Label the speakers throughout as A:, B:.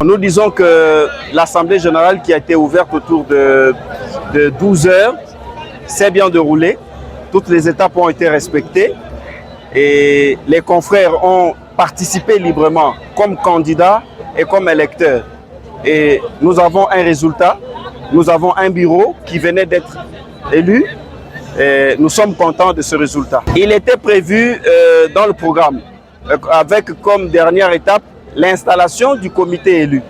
A: Nous disons que l'Assemblée générale qui a été ouverte autour de 12 heures s'est bien déroulée. Toutes les étapes ont été respectées et les confrères ont participé librement comme candidats et comme électeurs. Et nous avons un résultat, nous avons un bureau qui venait d'être élu et nous sommes contents de ce résultat. Il était prévu dans le programme avec comme dernière étape l'installation du comité élu.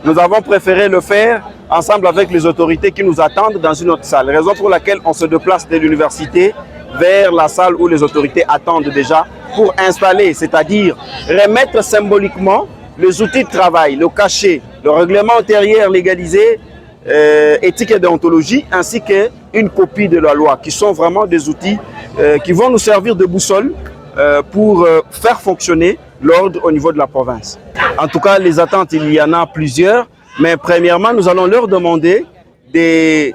A: Nous avons préféré le faire ensemble avec les autorités qui nous attendent dans une autre salle, raison pour laquelle on se déplace de l'université vers la salle où les autorités attendent déjà pour installer, c'est-à-dire remettre symboliquement les outils de travail, le cachet, le règlement intérieur légalisé, éthique et déontologie, ainsi qu'une copie de la loi, qui sont vraiment des outils qui vont nous servir de boussole pour faire fonctionner l'ordre au niveau de la province. En tout cas, les attentes, il y en a plusieurs, mais premièrement, nous allons leur demander de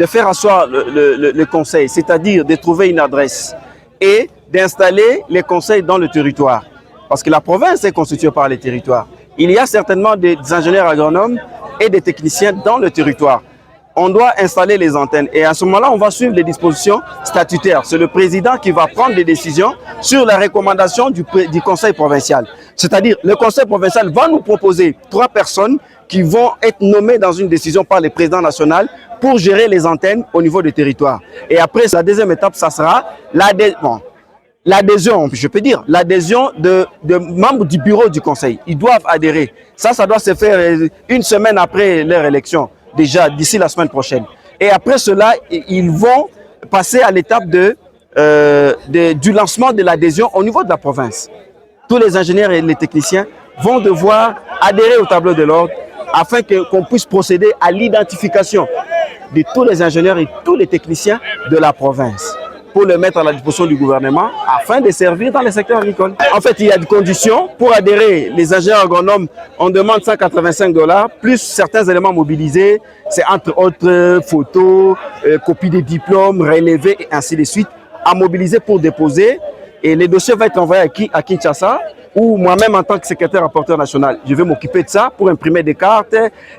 A: faire asseoir le conseil, c'est-à-dire de trouver une adresse et d'installer les conseils dans le territoire. Parce que la province est constituée par les territoires. Il y a certainement des ingénieurs agronomes et des techniciens dans le territoire. On doit installer les antennes et à ce moment-là, on va suivre les dispositions statutaires. C'est le président qui va prendre des décisions sur la recommandation du conseil provincial. C'est-à-dire, le conseil provincial va nous proposer 3 personnes qui vont être nommées dans une décision par le président national pour gérer les antennes au niveau des territoires. Et après, la deuxième étape, ça sera l'adhésion, je peux dire, l'adhésion de membres du bureau du conseil. Ils doivent adhérer. Ça doit se faire une semaine après leur élection, déjà d'ici la semaine prochaine. Et après cela, ils vont passer à l'étape du lancement de l'adhésion au niveau de la province. Tous les ingénieurs et les techniciens vont devoir adhérer au tableau de l'ordre afin qu'on puisse procéder à l'identification de tous les ingénieurs et tous les techniciens de la province pour le mettre à la disposition du gouvernement afin de servir dans le secteur agricole. En fait, il y a des conditions pour adhérer. Les ingénieurs agronomes, on demande $185 plus certains éléments mobilisés. C'est entre autres photos, copies des diplômes, relevés et ainsi de suite à mobiliser pour déposer. Et les dossiers vont être envoyés à Kinshasa où moi-même en tant que secrétaire rapporteur national, je vais m'occuper de ça pour imprimer des cartes,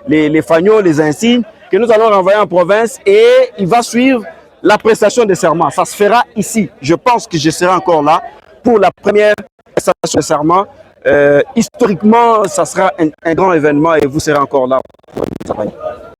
A: les fanions, les insignes que nous allons renvoyer en province et il va suivre la prestation de serment. Ça se fera ici. Je pense que je serai encore là pour la première prestation de serment. Historiquement, ça sera un grand événement et vous serez encore là pour le travail.